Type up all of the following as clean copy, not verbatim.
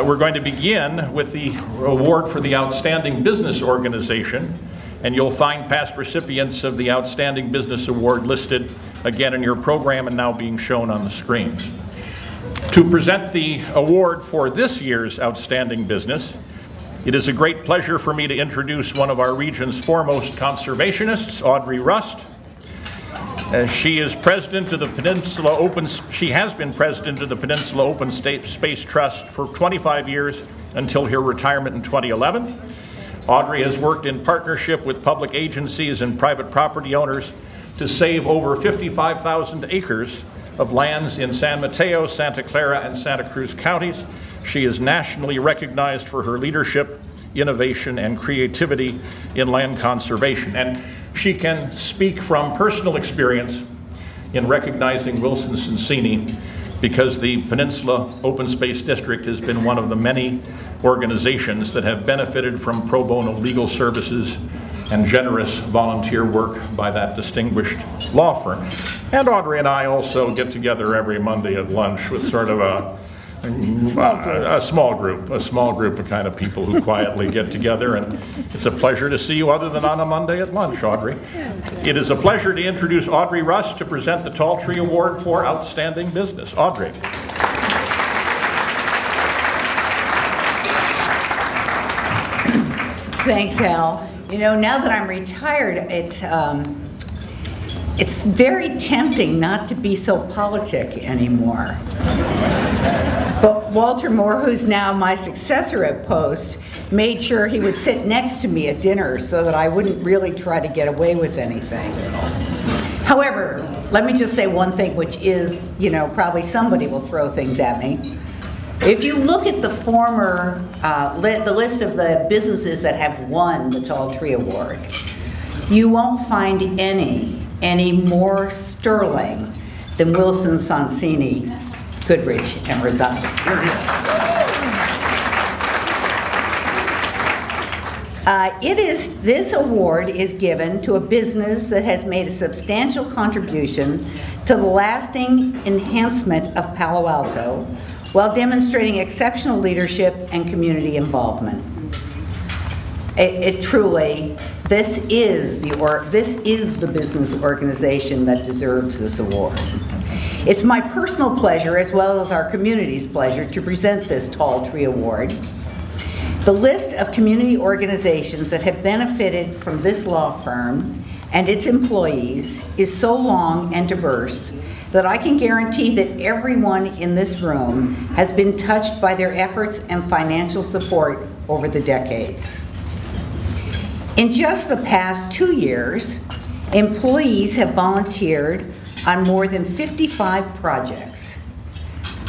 We're going to begin with the award for the Outstanding Business Organization, and you'll find past recipients of the Outstanding Business Award listed again in your program and now being shown on the screens. To present the award for this year's Outstanding Business, it is a great pleasure for me to introduce one of our region's foremost conservationists, Audrey Rust. She is president of the She has been president of the Peninsula Open Space Trust for 25 years until her retirement in 2011. Audrey has worked in partnership with public agencies and private property owners to save over 55,000 acres of lands in San Mateo, Santa Clara, and Santa Cruz counties. She is nationally recognized for her leadership, innovation, and creativity in land conservation. And she can speak from personal experience in recognizing Wilson Sonsini, because the Peninsula Open Space District has been one of the many organizations that have benefited from pro bono legal services and generous volunteer work by that distinguished law firm. And Audrey and I also get together every Monday at lunch with sort of a small group of kind of people who quietly get together, and it's a pleasure to see you other than on a Monday at lunch, Audrey. It is a pleasure to introduce Audrey Rust to present the Tall Tree Award for Outstanding Business. Audrey. Thanks, Al. You know, now that I'm retired, it's very tempting not to be so politic anymore. But Walter Moore, who's now my successor at Post, made sure he would sit next to me at dinner so that I wouldn't really try to get away with anything. However, let me just say one thing, which is, you know, probably somebody will throw things at me. If you look at the the list of the businesses that have won the Tall Tree Award, you won't find any more sterling than Wilson, Sonsini, Goodrich, and Rosati. This award is given to a business that has made a substantial contribution to the lasting enhancement of Palo Alto while demonstrating exceptional leadership and community involvement. This is the business organization that deserves this award. It's my personal pleasure, as well as our community's pleasure, to present this Tall Tree Award. The list of community organizations that have benefited from this law firm and its employees is so long and diverse that I can guarantee that everyone in this room has been touched by their efforts and financial support over the decades. In just the past 2 years, employees have volunteered on more than 55 projects.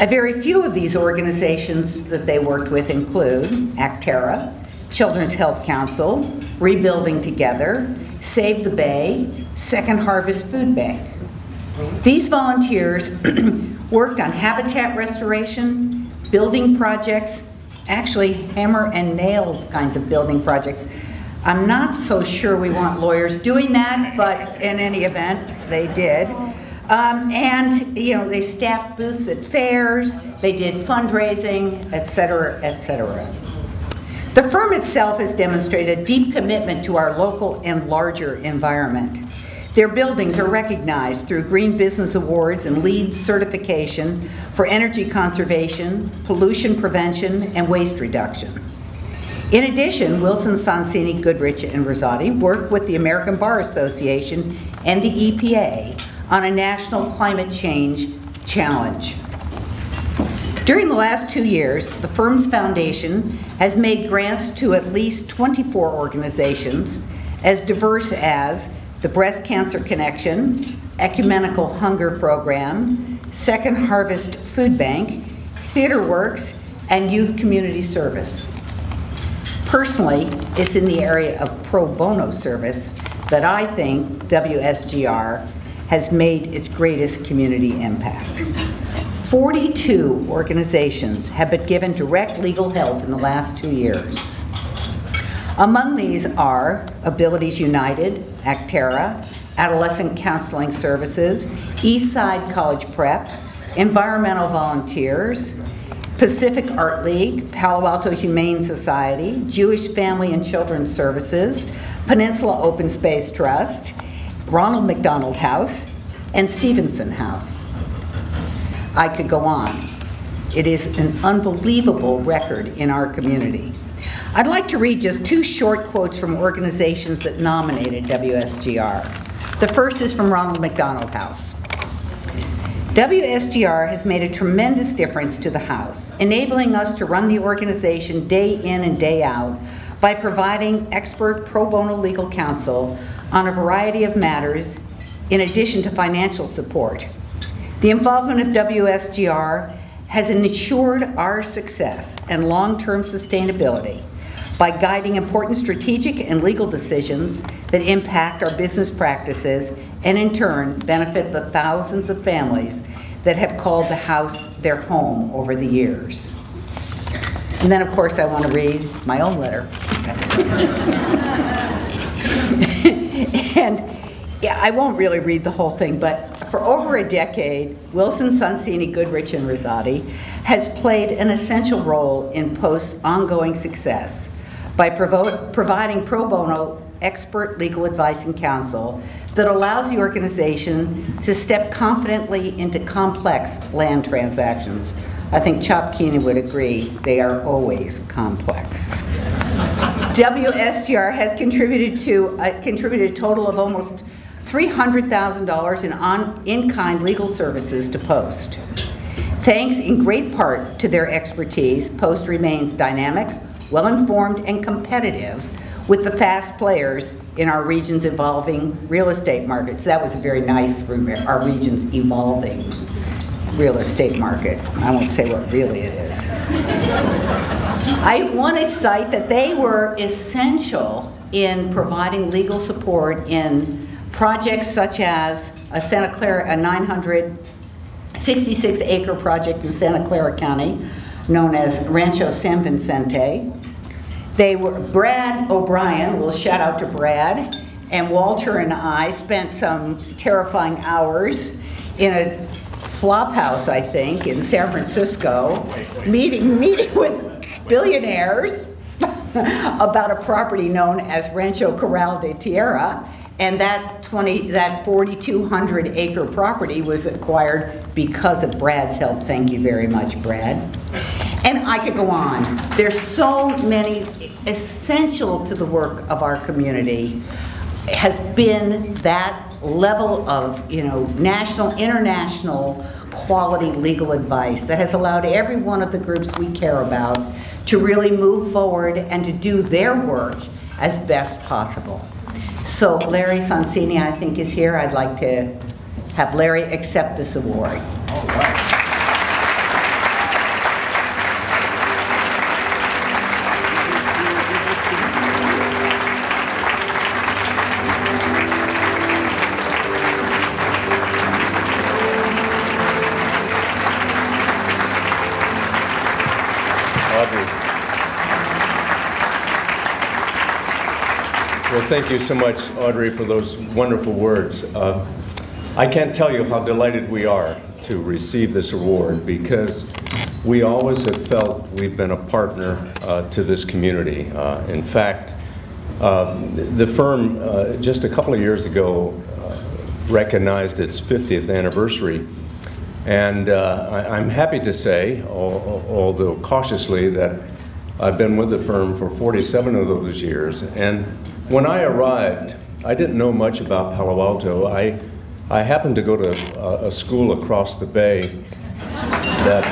A very few of these organizations that they worked with include Actera, Children's Health Council, Rebuilding Together, Save the Bay, Second Harvest Food Bank. These volunteers worked on habitat restoration, building projects, actually hammer and nail kinds of building projects. I'm not so sure we want lawyers doing that, but in any event, they did. And you know, they staffed booths at fairs, they did fundraising, etc., etc. The firm itself has demonstrated a deep commitment to our local and larger environment. Their buildings are recognized through Green Business Awards and LEED certification for energy conservation, pollution prevention, and waste reduction. In addition, Wilson, Sonsini, Goodrich, and Rosati work with the American Bar Association and the EPA on a national climate change challenge. During the last 2 years, the firm's foundation has made grants to at least 24 organizations as diverse as the Breast Cancer Connection, Ecumenical Hunger Program, Second Harvest Food Bank, Theater Works, and Youth Community Service. Personally, it's in the area of pro bono service that I think WSGR has made its greatest community impact. 42 organizations have been given direct legal help in the last 2 years. Among these are Abilities United, Actera, Adolescent Counseling Services, Eastside College Prep, Environmental Volunteers, Pacific Art League, Palo Alto Humane Society, Jewish Family and Children's Services, Peninsula Open Space Trust, Ronald McDonald House, and Stevenson House. I could go on. It is an unbelievable record in our community. I'd like to read just two short quotes from organizations that nominated WSGR. The first is from Ronald McDonald House. WSGR has made a tremendous difference to the House, enabling us to run the organization day in and day out by providing expert pro bono legal counsel on a variety of matters in addition to financial support. The involvement of WSGR has ensured our success and long-term sustainability by guiding important strategic and legal decisions that impact our business practices and in turn benefit the thousands of families that have called the House their home over the years. And then of course I want to read my own letter. And yeah, I won't really read the whole thing, but for over a decade, Wilson, Sonsini, Goodrich, and Rosati has played an essential role in Post's ongoing success by providing pro bono expert legal advice and counsel that allows the organization to step confidently into complex land transactions. I think Chop Keenan would agree, they are always complex. WSGR has contributed a total of almost $300,000 in in-kind legal services to Post. Thanks in great part to their expertise, Post remains dynamic, well-informed, and competitive with the fast players in our region's evolving real estate markets. That was very nice for our region's evolving real estate market. I won't say what really it is. I want to cite that they were essential in providing legal support in projects such as a 966-acre project in Santa Clara County known as Rancho San Vicente. They were, Brad O'Brien, we'll shout out to Brad, and Walter and I spent some terrifying hours in a flop house, I think, in San Francisco, meeting with billionaires about a property known as Rancho Corral de Tierra, and that 4,200 acre property was acquired because of Brad's help. Thank you very much, Brad. And I could go on. There's so many essential to the work of our community has been that level of, national, international quality legal advice that has allowed every one of the groups we care about to really move forward and to do their work as best possible. So Larry Sonsini, I think, is here. I'd like to have Larry accept this award. All right. Well, thank you so much, Audrey, for those wonderful words. I can't tell you how delighted we are to receive this award because we always have felt we've been a partner to this community. In fact, the firm just a couple of years ago recognized its 50th anniversary. And I'm happy to say, although cautiously, that I've been with the firm for 47 of those years. And when I arrived, I didn't know much about Palo Alto. I happened to go to a school across the bay that,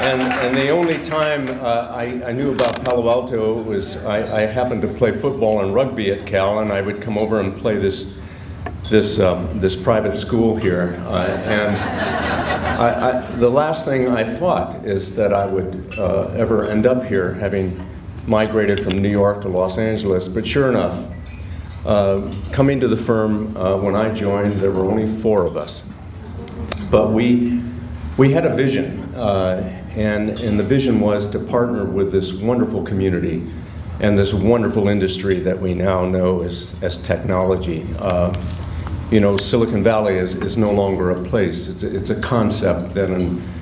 and the only time I knew about Palo Alto was I happened to play football and rugby at Cal, and I would come over and play this private school here. The last thing I thought is that I would ever end up here, having migrated from New York to Los Angeles. But sure enough, coming to the firm when I joined, there were only 4 of us. But we had a vision, and the vision was to partner with this wonderful community and this wonderful industry that we now know as technology. Silicon Valley is no longer a place. It's a concept that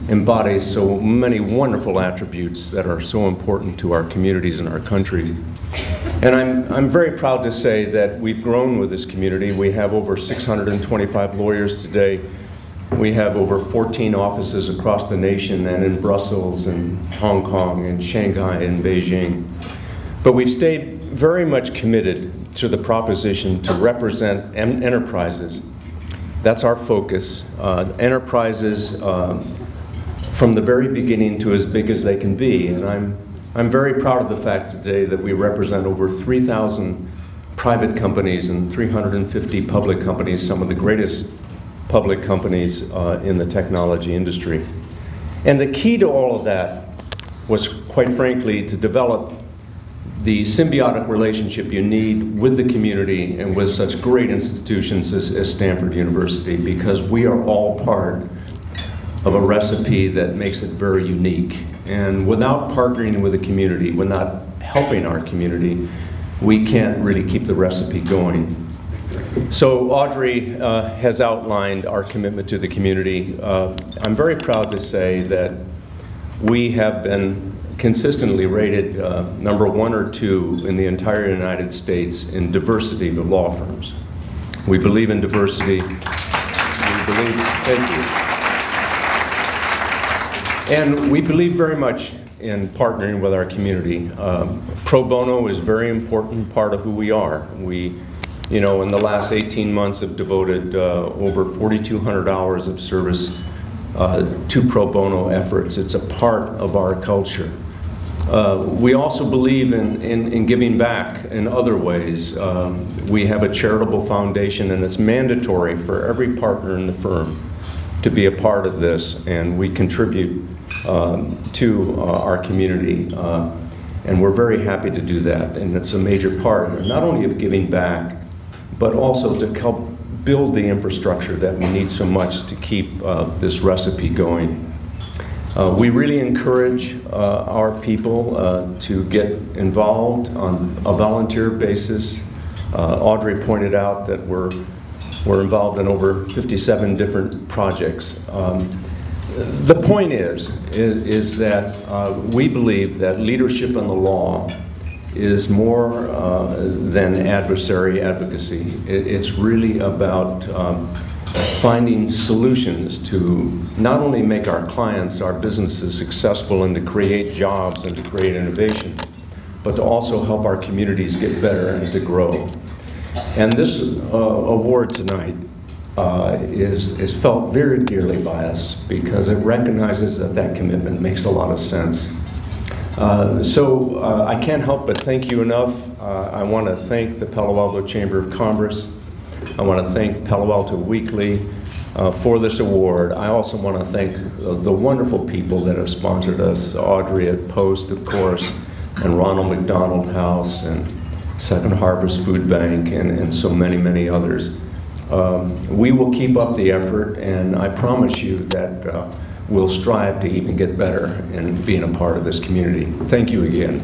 embodies so many wonderful attributes that are so important to our communities and our country. And I'm very proud to say that we've grown with this community. We have over 625 lawyers today. We have over 14 offices across the nation and in Brussels and Hong Kong and Shanghai and Beijing. But we've stayed very much committed to the proposition to represent enterprises. That's our focus. Enterprises from the very beginning to as big as they can be. And I'm very proud of the fact today that we represent over 3,000 private companies and 350 public companies, some of the greatest public companies in the technology industry. And the key to all of that was, quite frankly, to develop the symbiotic relationship you need with the community and with such great institutions as Stanford University, because we are all part of a recipe that makes it very unique. And without partnering with the community, without helping our community, we can't really keep the recipe going. So Audrey has outlined our commitment to the community. I'm very proud to say that we have been consistently rated number 1 or 2 in the entire United States in diversity of law firms. We believe in diversity. We believe, thank you. And we believe very much in partnering with our community. Pro bono is a very important part of who we are. We, in the last 18 months have devoted over 4,200 hours of service to pro bono efforts. It's a part of our culture. We also believe in giving back in other ways. We have a charitable foundation, and it's mandatory for every partner in the firm to be a part of this, and we contribute to our community. And we're very happy to do that, and it's a major part not only of giving back, but also to help build the infrastructure that we need so much to keep this recipe going. We really encourage our people to get involved on a volunteer basis. Audrey pointed out that we're involved in over 57 different projects. The point is that we believe that leadership in the law is more than adversary advocacy. It's really about finding solutions to not only make our clients, our businesses successful and to create jobs and to create innovation, but to also help our communities get better and to grow. And this award tonight is felt very dearly by us because it recognizes that commitment makes a lot of sense. So I can't help but thank you enough. I want to thank the Palo Alto Chamber of Commerce. I want to thank Palo Alto Weekly for this award. I also want to thank the wonderful people that have sponsored us, Audrey at Post, of course, and Ronald McDonald House, and Second Harvest Food Bank, and so many, many others. We will keep up the effort, and I promise you that we'll strive to even get better in being a part of this community. Thank you again.